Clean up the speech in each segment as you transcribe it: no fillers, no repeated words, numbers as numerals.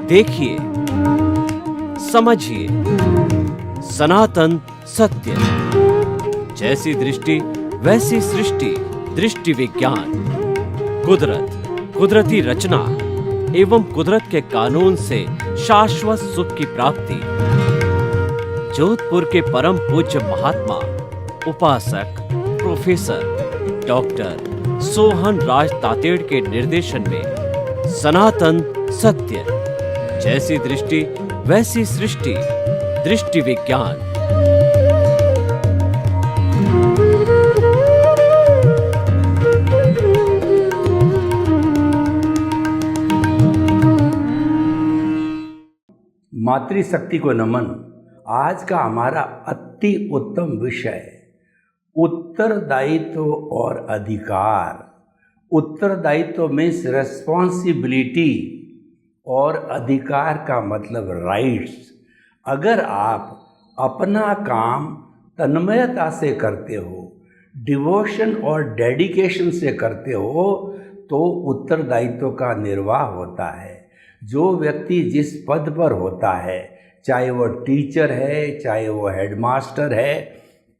देखिए, समझिए सनातन सत्य। जैसी दृष्टि वैसी सृष्टि, दृष्टि विज्ञान। कुदरत, कुदरती रचना एवं कुदरत के कानून से शाश्वत सुख की प्राप्ति। जोधपुर के परम पूज्य महात्मा उपासक प्रोफेसर डॉक्टर सोहन राज तातेड़ के निर्देशन में सनातन सत्य। जैसी दृष्टि वैसी सृष्टि, दृष्टि विज्ञान। मातृशक्ति को नमन। आज का हमारा अति उत्तम विषय उत्तरदायित्व और अधिकार। उत्तरदायित्व मीन्स रेस्पॉन्सिबिलिटी और अधिकार का मतलब राइट्स। अगर आप अपना काम तन्मयता से करते हो, डिवोशन और डेडिकेशन से करते हो, तो उत्तरदायित्व का निर्वाह होता है। जो व्यक्ति जिस पद पर होता है, चाहे वो टीचर है, चाहे वो हेडमास्टर है,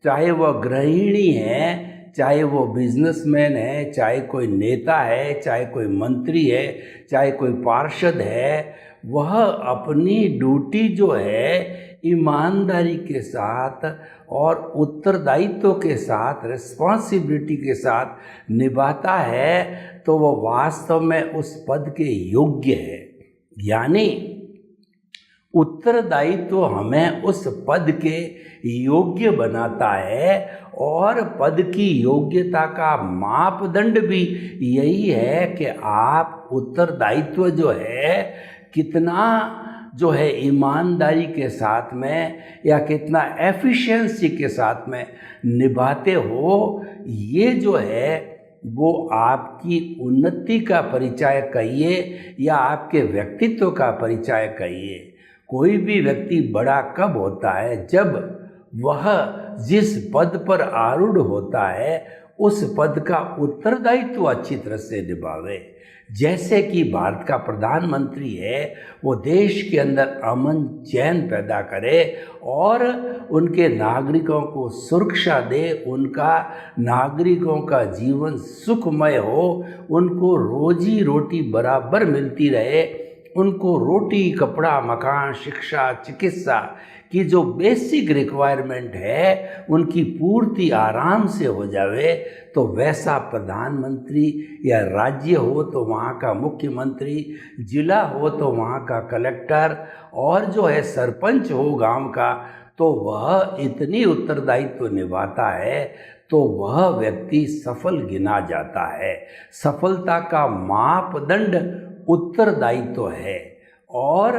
चाहे वो गृहिणी है, चाहे वो बिजनेसमैन है, चाहे कोई नेता है, चाहे कोई मंत्री है, चाहे कोई पार्षद है, वह अपनी ड्यूटी जो है ईमानदारी के साथ और उत्तरदायित्व के साथ, रिस्पॉन्सिबिलिटी के साथ निभाता है, तो वह वास्तव में उस पद के योग्य है। यानी उत्तरदायित्व हमें उस पद के योग्य बनाता है और पद की योग्यता का मापदंड भी यही है कि आप उत्तरदायित्व जो है कितना जो है ईमानदारी के साथ में या कितना एफिशिएंसी के साथ में निभाते हो। ये जो है वो आपकी उन्नति का परिचय कहिए या आपके व्यक्तित्व का परिचय कहिए। कोई भी व्यक्ति बड़ा कब होता है? जब वह जिस पद पर आरूढ़ होता है उस पद का उत्तरदायित्व अच्छी तरह से निभावे। जैसे कि भारत का प्रधानमंत्री है, वो देश के अंदर अमन चैन पैदा करे और उनके नागरिकों को सुरक्षा दे, उनका नागरिकों का जीवन सुखमय हो, उनको रोजी रोटी बराबर मिलती रहे, उनको रोटी, कपड़ा, मकान, शिक्षा, चिकित्सा की जो बेसिक रिक्वायरमेंट है उनकी पूर्ति आराम से हो जावे, तो वैसा प्रधानमंत्री या राज्य हो तो वहाँ का मुख्यमंत्री, जिला हो तो वहाँ का कलेक्टर और जो है सरपंच हो गांव का, तो वह इतनी उत्तरदायित्व निभाता है तो वह व्यक्ति सफल गिना जाता है। सफलता का मापदंड उत्तरदायित्व है और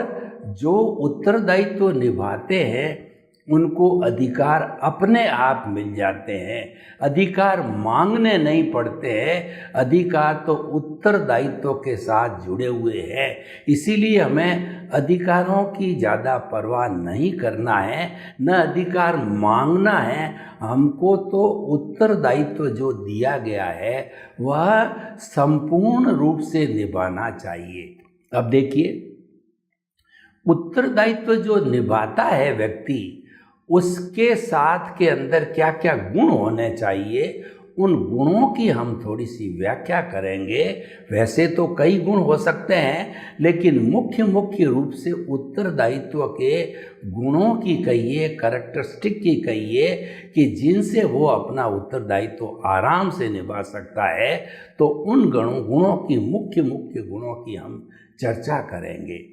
जो उत्तरदायित्व निभाते हैं उनको अधिकार अपने आप मिल जाते हैं। अधिकार मांगने नहीं पड़ते हैं, अधिकार तो उत्तरदायित्व के साथ जुड़े हुए हैं। इसीलिए हमें अधिकारों की ज़्यादा परवाह नहीं करना है, न अधिकार मांगना है। हमको तो उत्तरदायित्व जो दिया गया है वह संपूर्ण रूप से निभाना चाहिए। अब देखिए, उत्तरदायित्व जो निभाता है व्यक्ति, उसके साथ के अंदर क्या क्या गुण होने चाहिए, उन गुणों की हम थोड़ी सी व्याख्या करेंगे। वैसे तो कई गुण हो सकते हैं, लेकिन मुख्य रूप से उत्तरदायित्व के गुणों की कहिए, कैरेक्टरिस्टिक की कहिए कि जिनसे वो अपना उत्तरदायित्व आराम से निभा सकता है, तो उन गुणों की मुख्य गुणों की हम चर्चा करेंगे।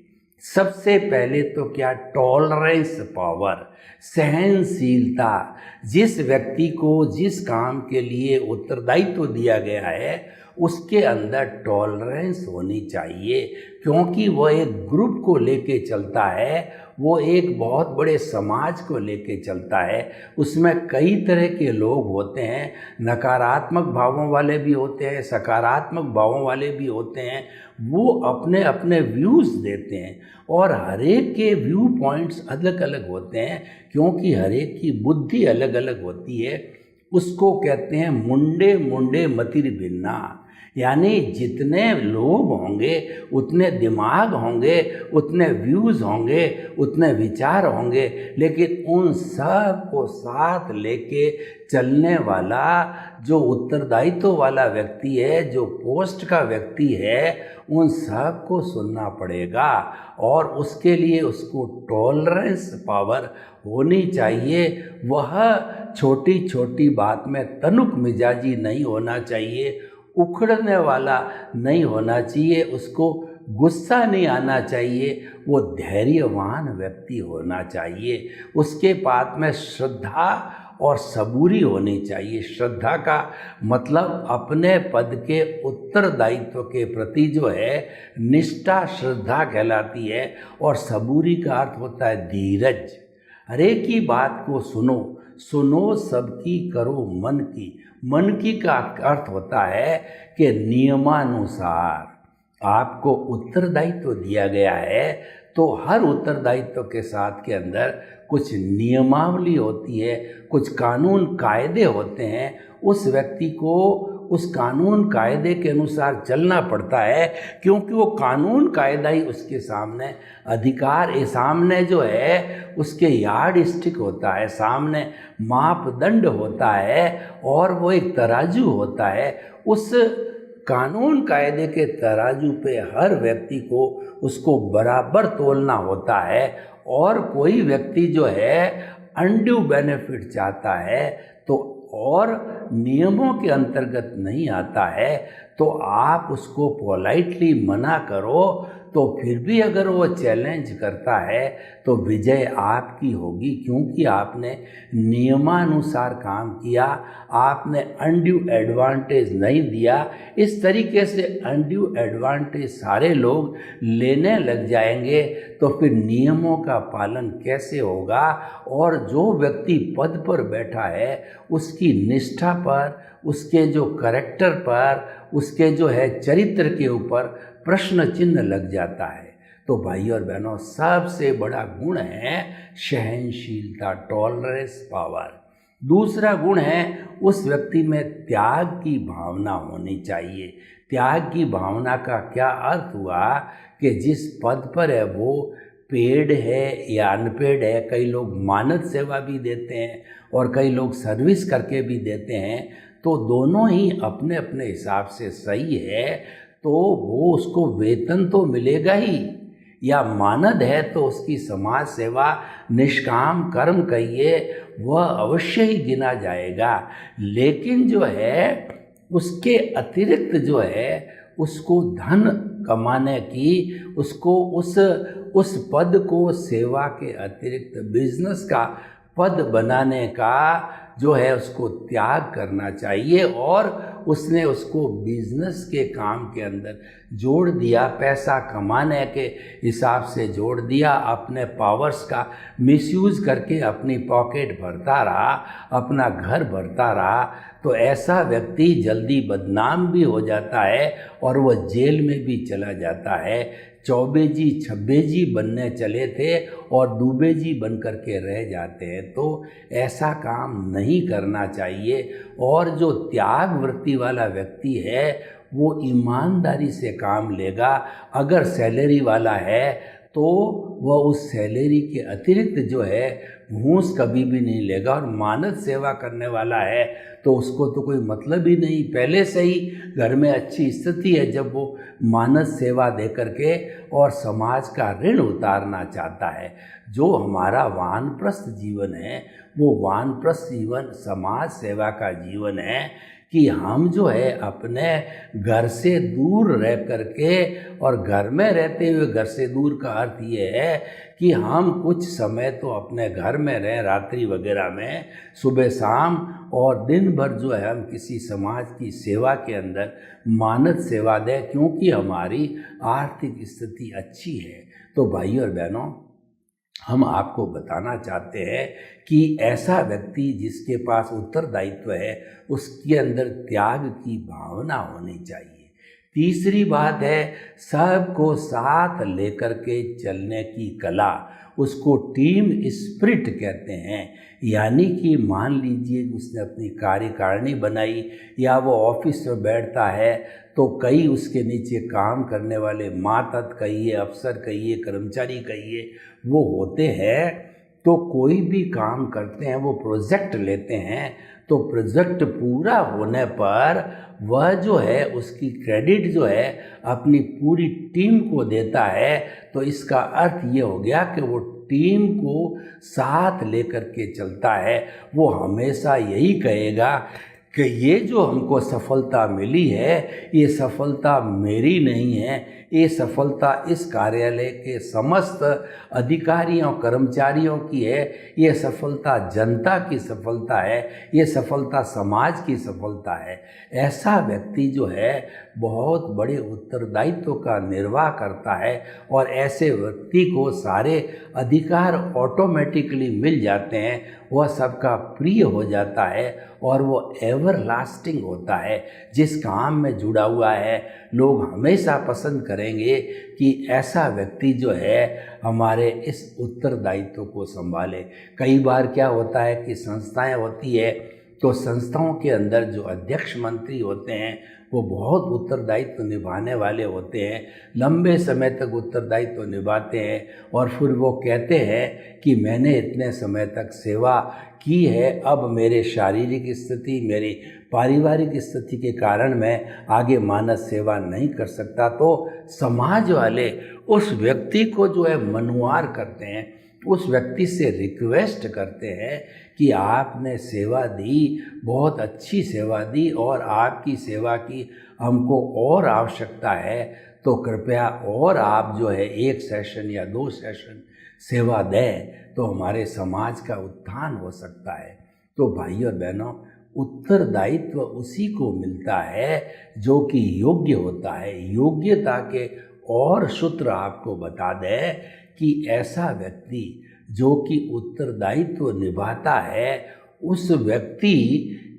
सबसे पहले तो क्या, टॉलरेंस पावर, सहनशीलता। जिस व्यक्ति को जिस काम के लिए उत्तरदायित्व दिया गया है उसके अंदर टॉलरेंस होनी चाहिए, क्योंकि वह एक ग्रुप को लेके चलता है, वो एक बहुत बड़े समाज को लेके चलता है। उसमें कई तरह के लोग होते हैं, नकारात्मक भावों वाले भी होते हैं, सकारात्मक भावों वाले भी होते हैं। वो अपने अपने व्यूज़ देते हैं और हर एक के व्यू पॉइंट्स अलग अलग होते हैं, क्योंकि हर एक की बुद्धि अलग अलग होती है। उसको कहते हैं मुंडे मुंडे मतिर भिन्ना। यानी जितने लोग होंगे उतने दिमाग होंगे, उतने व्यूज़ होंगे, उतने विचार होंगे, लेकिन उन सब को साथ लेके चलने वाला जो उत्तरदायित्व वाला व्यक्ति है, जो पोस्ट का व्यक्ति है, उन सब को सुनना पड़ेगा। और उसके लिए उसको टॉलरेंस पावर होनी चाहिए। वह छोटी छोटी बात में तनुक मिजाजी नहीं होना चाहिए, उखड़ने वाला नहीं होना चाहिए, उसको गुस्सा नहीं आना चाहिए, वो धैर्यवान व्यक्ति होना चाहिए। उसके पास में श्रद्धा और सबूरी होनी चाहिए। श्रद्धा का मतलब अपने पद के उत्तरदायित्व के प्रति जो है निष्ठा श्रद्धा कहलाती है, और सबूरी का अर्थ होता है धीरज। हर एक की बात को सुनो, सुनो सबकी करो मन की। मन की का अर्थ होता है कि नियमानुसार आपको उत्तरदायित्व दिया गया है, तो हर उत्तरदायित्व के साथ के अंदर कुछ नियमावली होती है, कुछ कानून कायदे होते हैं। उस व्यक्ति को उस कानून कायदे के अनुसार चलना पड़ता है, क्योंकि वो कानून कायदा ही उसके सामने अधिकार है, सामने जो है उसके यार्ड स्टिक होता है, सामने मापदंड होता है, और वो एक तराजू होता है। उस कानून कायदे के तराजू पे हर व्यक्ति को उसको बराबर तोलना होता है। और कोई व्यक्ति जो है अनड्यू बेनिफिट चाहता है तो और नियमों के अंतर्गत नहीं आता है, तो आप उसको पोलाइटली मना करो, तो फिर भी अगर वो चैलेंज करता है तो विजय आपकी होगी, क्योंकि आपने नियमानुसार काम किया, आपने अनड्यू एडवांटेज नहीं दिया। इस तरीके से अनड्यू एडवांटेज सारे लोग लेने लग जाएंगे तो फिर नियमों का पालन कैसे होगा। और जो व्यक्ति पद पर बैठा है उसकी निष्ठा पर, उसके जो कैरेक्टर पर, उसके जो है चरित्र के ऊपर प्रश्न चिन्ह लग जाता है। तो भाई और बहनों, सबसे बड़ा गुण है सहनशीलता, टॉलरेंस पावर। दूसरा गुण है उस व्यक्ति में त्याग की भावना होनी चाहिए। त्याग की भावना का क्या अर्थ हुआ कि जिस पद पर है वो पेड है या अनपेड है। कई लोग मानद सेवा भी देते हैं और कई लोग सर्विस करके भी देते हैं, तो दोनों ही अपने अपने हिसाब से सही है। तो वो उसको वेतन तो मिलेगा ही, या मानद है तो उसकी समाज सेवा, निष्काम कर्म कहिए, वह अवश्य ही गिना जाएगा। लेकिन जो है उसके अतिरिक्त जो है उसको धन कमाने की, उसको उस पद को सेवा के अतिरिक्त बिजनेस का पद बनाने का जो है उसको त्याग करना चाहिए। और उसने उसको बिजनेस के काम के अंदर जोड़ दिया, पैसा कमाने के हिसाब से जोड़ दिया, अपने पावर्स का मिसयूज करके अपनी पॉकेट भरता रहा, अपना घर भरता रहा, तो ऐसा व्यक्ति जल्दी बदनाम भी हो जाता है और वह जेल में भी चला जाता है। चौबेजी छब्बेजी बनने चले थे और दुबेजी बन कर के रह जाते हैं। तो ऐसा काम नहीं करना चाहिए। और जो त्याग वृत्ति वाला व्यक्ति है वो ईमानदारी से काम लेगा। अगर सैलरी वाला है तो वह उस सैलरी के अतिरिक्त जो है घूस कभी भी नहीं लेगा। और मानद सेवा करने वाला है तो उसको तो कोई मतलब ही नहीं, पहले से ही घर में अच्छी स्थिति है जब वो मानद सेवा दे करके और समाज का ऋण उतारना चाहता है। जो हमारा वानप्रस्थ जीवन है वो वानप्रस्थ जीवन समाज सेवा का जीवन है कि हम जो है अपने घर से दूर रह करके, और घर में रहते हुए घर से दूर का अर्थ ये है कि हम कुछ समय तो अपने घर में रहें, रात्रि वगैरह में, सुबह शाम, और दिन भर जो है हम किसी समाज की सेवा के अंदर मानद सेवा दें, क्योंकि हमारी आर्थिक स्थिति अच्छी है। तो भाई और बहनों, हम आपको बताना चाहते हैं कि ऐसा व्यक्ति जिसके पास उत्तरदायित्व है उसके अंदर त्याग की भावना होनी चाहिए। तीसरी बात है सबको साथ लेकर के चलने की कला, उसको टीम स्पिरिट कहते हैं। यानी कि मान लीजिए कि उसने अपनी कार्यकारिणी बनाई या वो ऑफिस में बैठता है तो कई उसके नीचे काम करने वाले मातहत कहिए, अफसर कहिए, कर्मचारी कहिए, वो होते हैं। तो कोई भी काम करते हैं वो प्रोजेक्ट लेते हैं, तो प्रोजेक्ट पूरा होने पर वह जो है उसकी क्रेडिट जो है अपनी पूरी टीम को देता है। तो इसका अर्थ ये हो गया कि वो टीम को साथ लेकर के चलता है। वो हमेशा यही कहेगा कि ये जो हमको सफलता मिली है ये सफलता मेरी नहीं है, ये सफलता इस कार्यालय के समस्त अधिकारियों कर्मचारियों की है, ये सफलता जनता की सफलता है, ये सफलता समाज की सफलता है। ऐसा व्यक्ति जो है बहुत बड़े उत्तरदायित्व का निर्वाह करता है और ऐसे व्यक्ति को सारे अधिकार ऑटोमेटिकली मिल जाते हैं, वह सबका प्रिय हो जाता है और वो एवर लास्टिंग होता है। जिस काम में जुड़ा हुआ है लोग हमेशा पसंद करेंगे कि ऐसा व्यक्ति जो है हमारे इस उत्तरदायित्व को संभाले। कई बार क्या होता है कि संस्थाएं होती है तो संस्थाओं के अंदर जो अध्यक्ष मंत्री होते हैं वो बहुत उत्तरदायित्व निभाने वाले होते हैं, लंबे समय तक उत्तरदायित्व निभाते हैं और फिर वो कहते हैं कि मैंने इतने समय तक सेवा की है, अब मेरे शारीरिक स्थिति, मेरी पारिवारिक स्थिति के कारण मैं आगे मानव सेवा नहीं कर सकता। तो समाज वाले उस व्यक्ति को जो है मनुआर करते हैं, उस व्यक्ति से रिक्वेस्ट करते हैं कि आपने सेवा दी, बहुत अच्छी सेवा दी और आपकी सेवा की हमको और आवश्यकता है, तो कृपया और आप जो है 1 सेशन या 2 सेशन सेवा दें तो हमारे समाज का उत्थान हो सकता है। तो भाई और बहनों, उत्तरदायित्व उसी को मिलता है जो कि योग्य होता है। योग्यता के और सूत्र आपको बता दें कि ऐसा व्यक्ति जो कि उत्तरदायित्व निभाता है उस व्यक्ति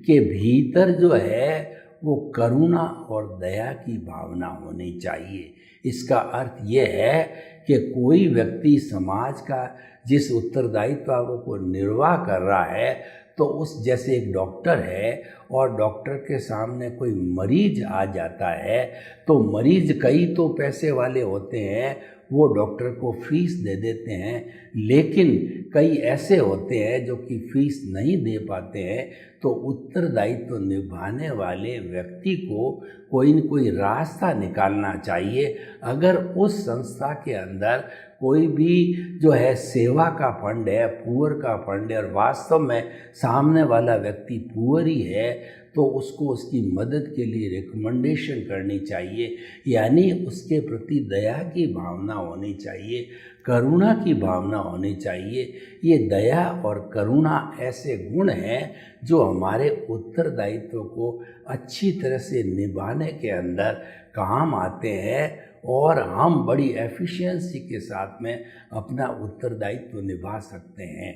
के भीतर जो है वो करुणा और दया की भावना होनी चाहिए। इसका अर्थ ये है कि कोई व्यक्ति समाज का जिस उत्तरदायित्व को निर्वाह कर रहा है, तो उस जैसे एक डॉक्टर है और डॉक्टर के सामने कोई मरीज आ जाता है तो मरीज कई तो पैसे वाले होते हैं, वो डॉक्टर को फीस दे देते हैं, लेकिन कई ऐसे होते हैं जो कि फीस नहीं दे पाते हैं। तो उत्तरदायित्व निभाने वाले व्यक्ति को कोई न कोई रास्ता निकालना चाहिए। अगर उस संस्था के अंदर कोई भी जो है सेवा का फंड है, पुअर का फंड है और वास्तव में सामने वाला व्यक्ति पुअर ही है, तो उसको उसकी मदद के लिए रिकमेंडेशन करनी चाहिए। यानी उसके प्रति दया की भावना होनी चाहिए, करुणा की भावना होनी चाहिए। ये दया और करुणा ऐसे गुण हैं जो हमारे उत्तरदायित्व को अच्छी तरह से निभाने के अंदर काम आते हैं और हम बड़ी एफिशिएंसी के साथ में अपना उत्तरदायित्व निभा सकते हैं।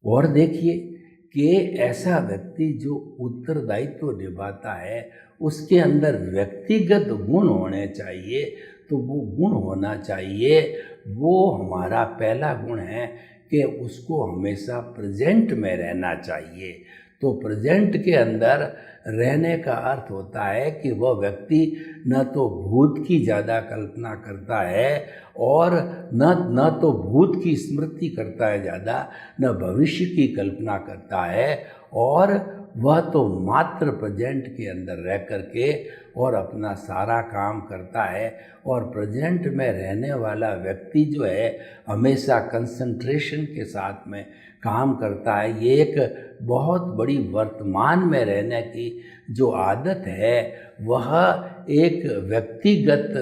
और देखिए कि ऐसा व्यक्ति जो उत्तरदायित्व निभाता है उसके अंदर व्यक्तिगत गुण होने चाहिए। तो वो गुण होना चाहिए, वो हमारा पहला गुण है कि उसको हमेशा प्रेजेंट में रहना चाहिए। तो प्रेजेंट के अंदर रहने का अर्थ होता है कि वह व्यक्ति न तो भूत की ज़्यादा कल्पना करता है और न तो भूत की स्मृति करता है ज़्यादा, न भविष्य की कल्पना करता है, और वह तो मात्र प्रेजेंट के अंदर रह करके और अपना सारा काम करता है। और प्रेजेंट में रहने वाला व्यक्ति जो है हमेशा कंसंट्रेशन के साथ में काम करता है। ये एक बहुत बड़ी वर्तमान में रहने की जो आदत है वह एक व्यक्तिगत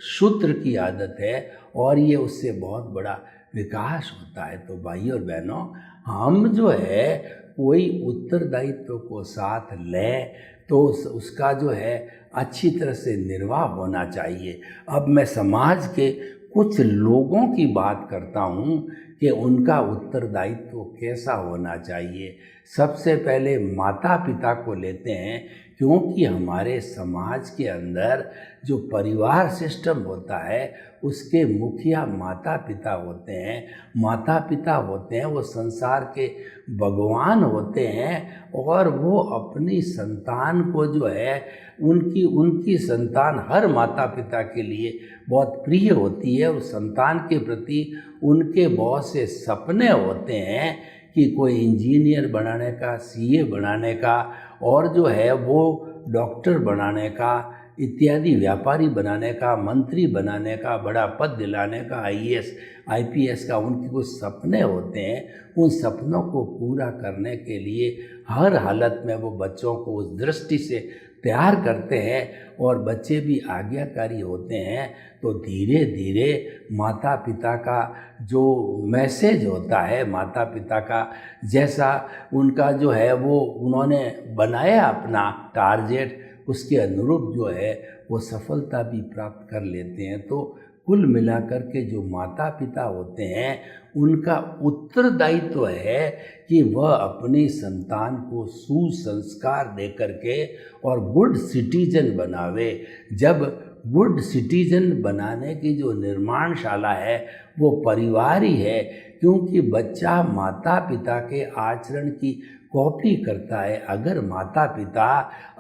सूत्र की आदत है और ये उससे बहुत बड़ा विकास होता है। तो भाई और बहनों, हम जो है कोई उत्तरदायित्व को साथ लें तो उसका जो है अच्छी तरह से निर्वाह होना चाहिए। अब मैं समाज के कुछ लोगों की बात करता हूँ कि उनका उत्तरदायित्व कैसा होना चाहिए। सबसे पहले माता पिता को लेते हैं, क्योंकि हमारे समाज के अंदर जो परिवार सिस्टम होता है उसके मुखिया माता पिता होते हैं। माता पिता होते हैं वो संसार के भगवान होते हैं, और वो अपनी संतान को जो है उनकी संतान हर माता पिता के लिए बहुत प्रिय होती है, और संतान के प्रति उनके बहुत से सपने होते हैं कि कोई इंजीनियर बनाने का, सीए बनाने का, और जो है वो डॉक्टर बनाने का इत्यादि, व्यापारी बनाने का, मंत्री बनाने का, बड़ा पद दिलाने का, आईएएस आईपीएस का, उनके कुछ सपने होते हैं। उन सपनों को पूरा करने के लिए हर हालत में वो बच्चों को उस दृष्टि से तैयार करते हैं, और बच्चे भी आज्ञाकारी होते हैं। तो धीरे धीरे माता पिता का जो मैसेज होता है, माता पिता का जैसा उनका जो है वो उन्होंने बनाया अपना टारगेट, उसके अनुरूप जो है वो सफलता भी प्राप्त कर लेते हैं। तो कुल मिलाकर के जो माता पिता होते हैं उनका उत्तरदायित्व है कि वह अपनी संतान को सुसंस्कार दे करके और गुड सिटीजन बनावे। जब गुड सिटीजन बनाने की जो निर्माणशाला है वो परिवार ही है, क्योंकि बच्चा माता पिता के आचरण की कॉपी करता है। अगर माता पिता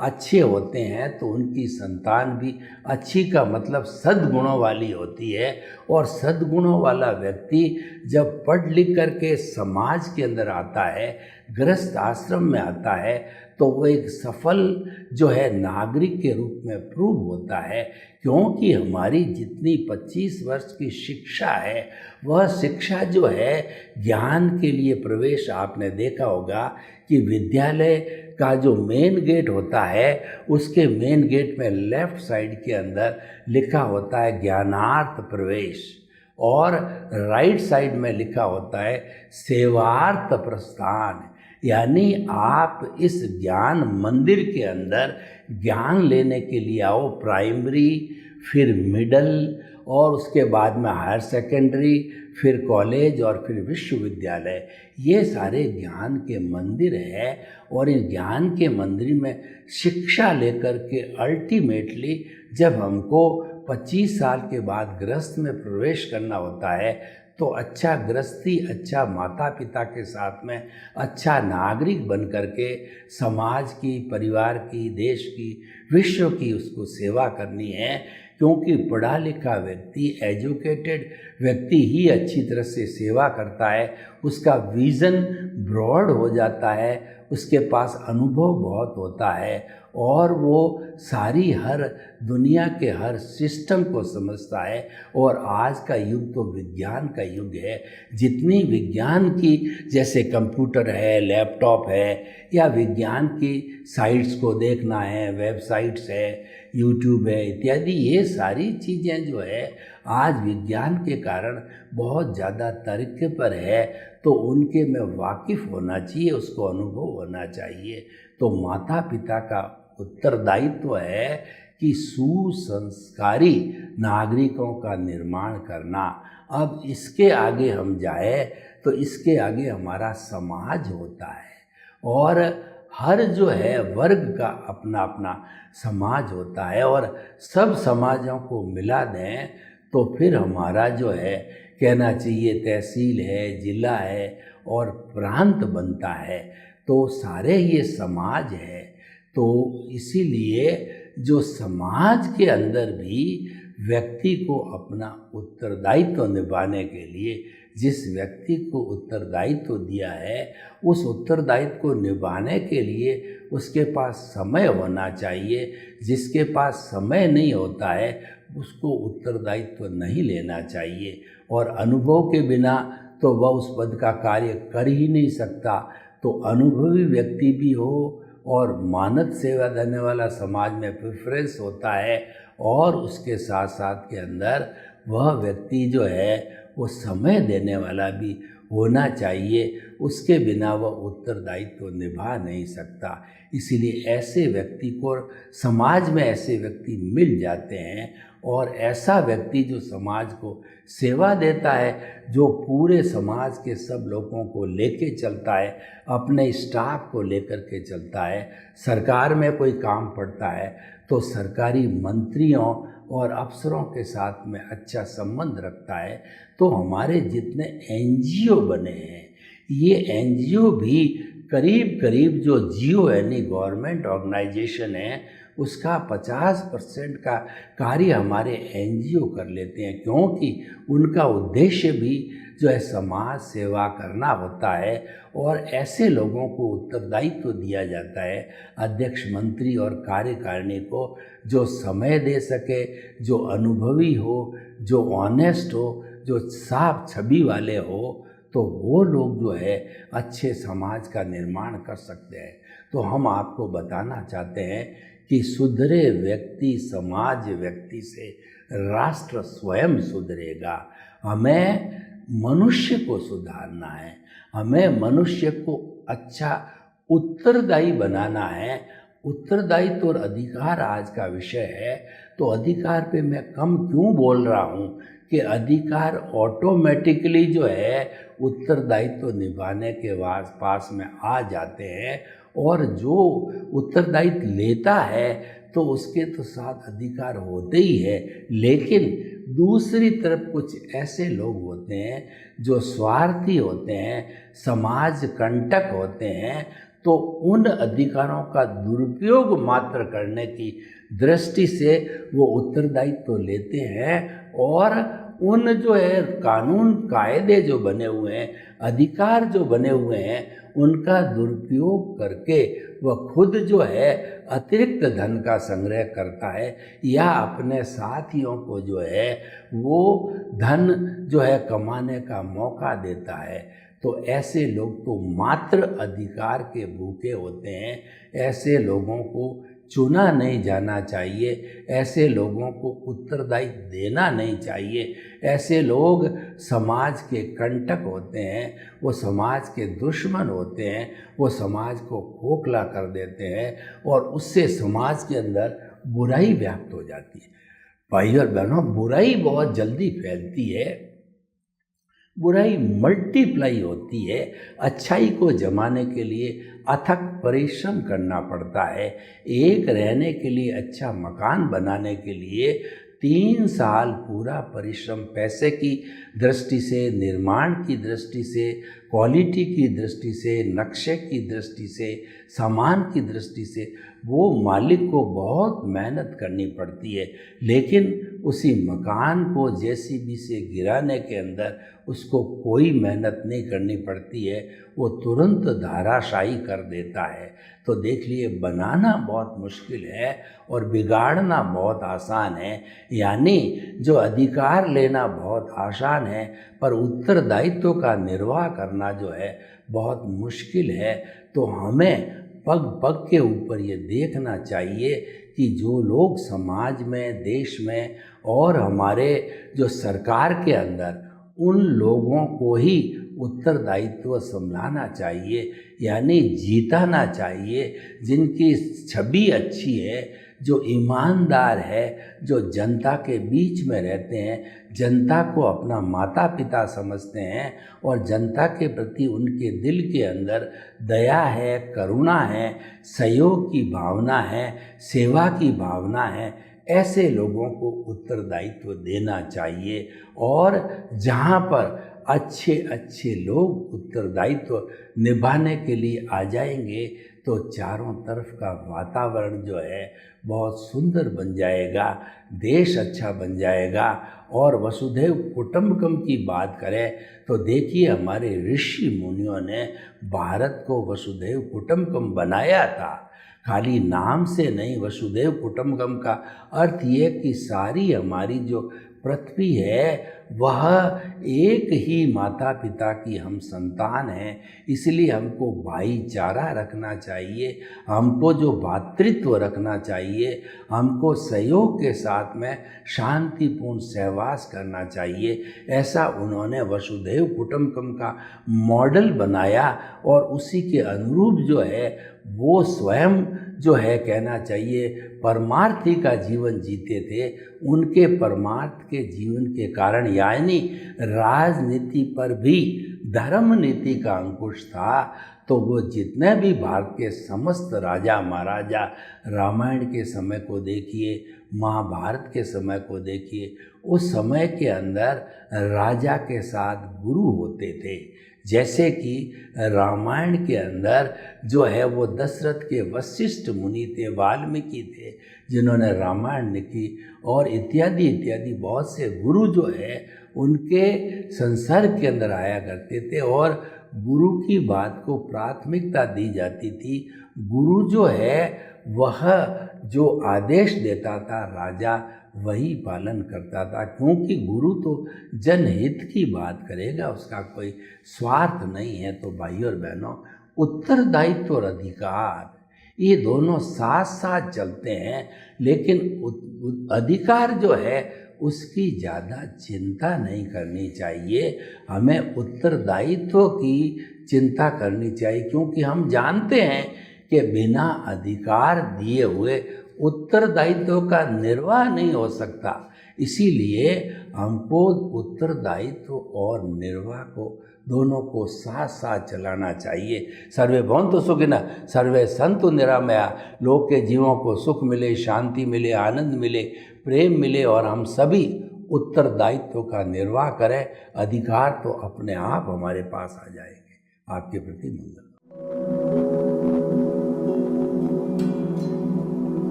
अच्छे होते हैं तो उनकी संतान भी अच्छी, का मतलब सद्गुणों वाली होती है। और सद्गुणों वाला व्यक्ति जब पढ़ लिख करके समाज के अंदर आता है, गृहस्थ आश्रम में आता है, तो वो एक सफल जो है नागरिक के रूप में प्रूव होता है। क्योंकि हमारी जितनी 25 वर्ष की शिक्षा है, वह शिक्षा जो है ज्ञान के लिए प्रवेश, आपने देखा होगा कि विद्यालय का जो मेन गेट होता है उसके मेन गेट में लेफ्ट साइड के अंदर लिखा होता है ज्ञानार्थ प्रवेश, और राइट साइड में लिखा होता है सेवार्थ प्रस्थान। यानी आप इस ज्ञान मंदिर के अंदर ज्ञान लेने के लिए आओ, प्राइमरी, फिर मिडल, और उसके बाद में हायर सेकेंडरी, फिर कॉलेज, और फिर विश्वविद्यालय। ये सारे ज्ञान के मंदिर हैं, और इन ज्ञान के मंदिर में शिक्षा लेकर के अल्टीमेटली जब हमको 25 साल के बाद गृहस्थ में प्रवेश करना होता है, तो अच्छा गृहस्थी, अच्छा माता पिता के साथ में अच्छा नागरिक बन करके समाज की, परिवार की, देश की, विश्व की उसको सेवा करनी है। क्योंकि पढ़ा लिखा व्यक्ति, एजुकेटेड व्यक्ति ही अच्छी तरह से सेवा करता है, उसका विज़न ब्रॉड हो जाता है, उसके पास अनुभव बहुत होता है, और वो सारी हर दुनिया के हर सिस्टम को समझता है। और आज का युग तो विज्ञान का युग है। जितनी विज्ञान की, जैसे कंप्यूटर है, लैपटॉप है, या विज्ञान की साइट्स को देखना है, वेबसाइट्स है, यूट्यूब है इत्यादि, ये सारी चीज़ें जो है आज विज्ञान के कारण बहुत ज़्यादा तरक्की पर है। तो उनके में वाकिफ़ होना चाहिए, उसको अनुभव होना चाहिए। तो माता पिता का उत्तरदायित्व है कि सुसंस्कारी नागरिकों का निर्माण करना। अब इसके आगे हम जाए तो इसके आगे हमारा समाज होता है, और हर जो है वर्ग का अपना अपना समाज होता है, और सब समाजों को मिला दें तो फिर हमारा जो है कहना चाहिए तहसील है, जिला है और प्रांत बनता है। तो सारे ये समाज है। तो इसीलिए जो समाज के अंदर भी व्यक्ति को अपना उत्तरदायित्व निभाने के लिए, जिस व्यक्ति को उत्तरदायित्व दिया है, उस उत्तरदायित्व को निभाने के लिए उसके पास समय होना चाहिए। जिसके पास समय नहीं होता है उसको उत्तरदायित्व नहीं लेना चाहिए, और अनुभव के बिना तो वह उस पद का कार्य कर ही नहीं सकता। तो अनुभवी व्यक्ति भी हो, और मानद सेवा देने वाला समाज में प्रेफरेंस होता है, और उसके साथ साथ के अंदर वह व्यक्ति जो है वो समय देने वाला भी होना चाहिए। उसके बिना वह उत्तरदायित्व निभा नहीं सकता। इसीलिए ऐसे व्यक्ति को, समाज में ऐसे व्यक्ति मिल जाते हैं, और ऐसा व्यक्ति जो समाज को सेवा देता है, जो पूरे समाज के सब लोगों को लेके चलता है, अपने स्टाफ को लेकर के चलता है, सरकार में कोई काम पड़ता है तो सरकारी मंत्रियों और अफसरों के साथ में अच्छा संबंध रखता है, तो हमारे जितने एनजीओ बने हैं, ये एनजीओ भी करीब करीब जो जियो यानी गवर्नमेंट ऑर्गेनाइजेशन है, उसका 50% का कार्य हमारे एनजीओ कर लेते हैं, क्योंकि उनका उद्देश्य भी जो है समाज सेवा करना होता है। और ऐसे लोगों को उत्तरदायित्व दिया जाता है, अध्यक्ष, मंत्री और कार्यकारिणी को, जो समय दे सके, जो अनुभवी हो, जो ऑनेस्ट हो, जो साफ छवि वाले हो, तो वो लोग जो है अच्छे समाज का निर्माण कर सकते हैं। तो हम आपको बताना चाहते हैं कि सुधरे व्यक्ति समाज व्यक्ति से राष्ट्र स्वयं सुधरेगा। हमें मनुष्य को सुधारना है, हमें मनुष्य को अच्छा उत्तरदायी बनाना है। उत्तरदायित्व और अधिकार आज का विषय है, तो अधिकार पे मैं कम क्यों बोल रहा हूँ कि अधिकार ऑटोमेटिकली जो है उत्तरदायित्व निभाने के पास में आ जाते हैं, और जो उत्तरदायित्व लेता है तो उसके तो साथ अधिकार होते ही है। लेकिन दूसरी तरफ कुछ ऐसे लोग होते हैं जो स्वार्थी होते हैं, समाज कंटक होते हैं, तो उन अधिकारों का दुरुपयोग मात्र करने की दृष्टि से वो उत्तरदायित्व लेते हैं, और उन जो है कानून कायदे जो बने हुए हैं, अधिकार जो बने हुए हैं, उनका दुरुपयोग करके वह खुद जो है अतिरिक्त धन का संग्रह करता है, या अपने साथियों को जो है वो धन जो है कमाने का मौका देता है। तो ऐसे लोग तो मात्र अधिकार के भूखे होते हैं, ऐसे लोगों को चुना नहीं जाना चाहिए, ऐसे लोगों को उत्तरदायित्व देना नहीं चाहिए। ऐसे लोग समाज के कंटक होते हैं, वो समाज के दुश्मन होते हैं, वो समाज को खोखला कर देते हैं, और उससे समाज के अंदर बुराई व्याप्त हो जाती है। भाई और बहनों, बुराई बहुत जल्दी फैलती है, बुराई मल्टीप्लाई होती है। अच्छाई को जमाने के लिए अथक परिश्रम करना पड़ता है। एक रहने के लिए अच्छा मकान बनाने के लिए 3 साल पूरा परिश्रम, पैसे की दृष्टि से, निर्माण की दृष्टि से, क्वालिटी की दृष्टि से, नक्शे की दृष्टि से, सामान की दृष्टि से, वो मालिक को बहुत मेहनत करनी पड़ती है। लेकिन उसी मकान को जेसीबी से गिराने के अंदर उसको कोई मेहनत नहीं करनी पड़ती है, वो तुरंत धाराशायी कर देता है। तो देख लिए, बनाना बहुत मुश्किल है और बिगाड़ना बहुत आसान है। यानी जो अधिकार लेना बहुत आसान है, पर उत्तरदायित्व का निर्वाह करना जो है बहुत मुश्किल है। तो हमें पग पग के ऊपर ये देखना चाहिए कि जो लोग समाज में, देश में और हमारे जो सरकार के अंदर, उन लोगों को ही उत्तरदायित्व संभालना चाहिए, यानी जीताना चाहिए, जिनकी छवि अच्छी है, जो ईमानदार है, जो जनता के बीच में रहते हैं, जनता को अपना माता पिता समझते हैं, और जनता के प्रति उनके दिल के अंदर दया है, करुणा है, सहयोग की भावना है, सेवा की भावना है। ऐसे लोगों को उत्तरदायित्व देना चाहिए। और जहाँ पर अच्छे अच्छे लोग उत्तरदायित्व निभाने के लिए आ जाएंगे, तो चारों तरफ का वातावरण जो है बहुत सुंदर बन जाएगा, देश अच्छा बन जाएगा। और वसुधैव कुटुंबकम की बात करें तो देखिए, हमारे ऋषि मुनियों ने भारत को वसुधैव कुटुंबकम बनाया था। खाली नाम से नहीं, वसुधैव कुटुंबकम का अर्थ ये कि सारी हमारी जो पृथ्वी है वह एक ही माता पिता की हम संतान हैं, इसलिए हमको भाईचारा रखना चाहिए, हमको जो भातृत्व रखना चाहिए, हमको सहयोग के साथ में शांतिपूर्ण सहवास करना चाहिए। ऐसा उन्होंने वसुधैव कुटुंबकम का मॉडल बनाया और उसी के अनुरूप जो है वो स्वयं जो है कहना चाहिए परमार्थी का जीवन जीते थे। उनके परमार्थ के जीवन के कारण यानी राजनीति पर भी धर्म नीति का अंकुश था। तो वो जितने भी भारत के समस्त राजा महाराजा, रामायण के समय को देखिए, महाभारत के समय को देखिए, उस समय के अंदर राजा के साथ गुरु होते थे। जैसे कि रामायण के अंदर जो है वो दशरथ के वशिष्ठ मुनि थे, वाल्मीकि थे जिन्होंने रामायण लिखी, और इत्यादि इत्यादि बहुत से गुरु जो है उनके संसर्ग के अंदर आया करते थे और गुरु की बात को प्राथमिकता दी जाती थी। गुरु जो है वह जो आदेश देता था राजा वही पालन करता था, क्योंकि गुरु तो जनहित की बात करेगा, उसका कोई स्वार्थ नहीं है। तो भाइयों और बहनों, उत्तरदायित्व और अधिकार ये दोनों साथ साथ चलते हैं, लेकिन अधिकार जो है उसकी ज़्यादा चिंता नहीं करनी चाहिए, हमें उत्तरदायित्व की चिंता करनी चाहिए, क्योंकि हम जानते हैं कि बिना अधिकार दिए हुए उत्तरदायित्व का निर्वाह नहीं हो सकता। इसीलिए हमको उत्तरदायित्व और निर्वाह को दोनों को साथ साथ चलाना चाहिए। सर्वे भवन्तु सुखिनः, सर्वे सन्तु निरामया। लोग के जीवों को सुख मिले, शांति मिले, आनंद मिले, प्रेम मिले और हम सभी उत्तरदायित्व का निर्वाह करें। अधिकार तो अपने आप हमारे पास आ जाएंगे। आपके प्रति मंगल।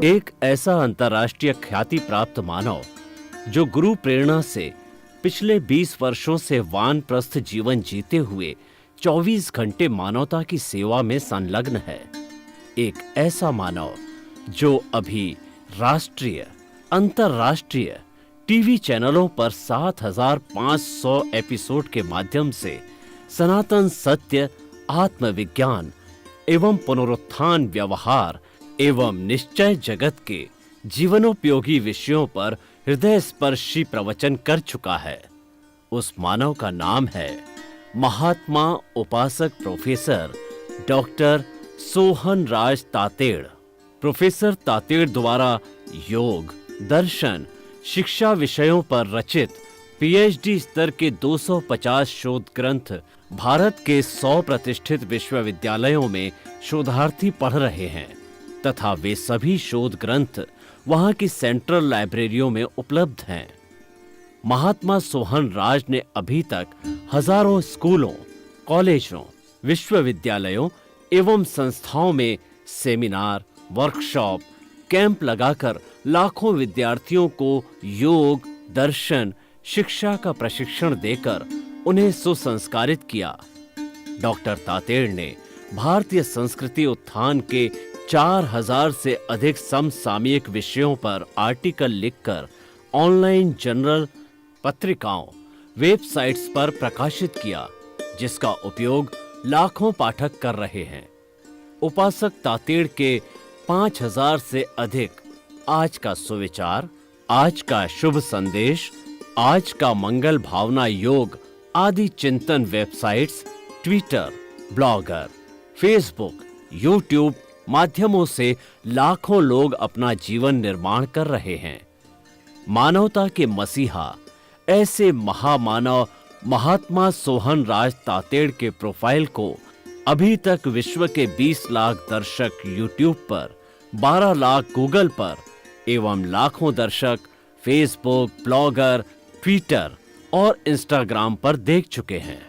एक ऐसा अंतर्राष्ट्रीय ख्याति प्राप्त मानव जो गुरु प्रेरणा से पिछले 20 वर्षों से वानप्रस्थ जीवन जीते हुए 24 घंटे मानवता की सेवा में संलग्न है। एक ऐसा मानव जो अभी राष्ट्रीय, अंतर्राष्ट्रीय टीवी चैनलों पर 7,500 एपिसोड के माध्यम से सनातन सत्य, आत्मविज्ञान एवं पुनरुत्थान व्यवहार एवं निश्चय जगत के जीवनोपयोगी विषयों पर हृदय स्पर्शी प्रवचन कर चुका है। उस मानव का नाम है महात्मा उपासक प्रोफेसर डॉक्टर सोहन राज तातेड़। प्रोफेसर तातेड़ द्वारा योग, दर्शन, शिक्षा विषयों पर रचित पीएचडी स्तर के 250 शोध ग्रंथ भारत के 100 प्रतिष्ठित विश्वविद्यालयों में शोधार्थी पढ़ रहे हैं तथा वे सभी शोध ग्रंथ वहां की सेंट्रल लाइब्रेरियों में उपलब्ध हैं। महात्मा सोहन राज ने अभी तक हजारों स्कूलों, कॉलेजों, विश्वविद्यालयों एवं संस्थाओं में सेमिनार, वर्कशॉप, कैंप लगाकर लाखों विद्यार्थियों को योग, दर्शन, शिक्षा का प्रशिक्षण देकर उन्हें सुसंस्कारित किया। डॉक्टर तातेड़ ने भारतीय संस्कृति उत्थान के 4000 से अधिक समसामयिक विषयों पर आर्टिकल लिखकर ऑनलाइन जर्नल, पत्रिकाओं, वेबसाइट्स पर प्रकाशित किया, जिसका उपयोग लाखों पाठक कर रहे हैं। उपासक तातेड़ के 5000 से अधिक आज का सुविचार, आज का शुभ संदेश, आज का मंगल भावना योग आदि चिंतन websites, Twitter, blogger, Facebook, YouTube माध्यमों से लाखों लोग अपना जीवन निर्माण कर रहे हैं। मानवता के मसीहा ऐसे महामानव महात्मा सोहन राज तातेड़ के प्रोफाइल को अभी तक विश्व के 20 लाख दर्शक यूट्यूब पर, 12 लाख गूगल पर एवं लाखों दर्शक फेसबुक, ब्लॉगर, ट्विटर और इंस्टाग्राम पर देख चुके हैं।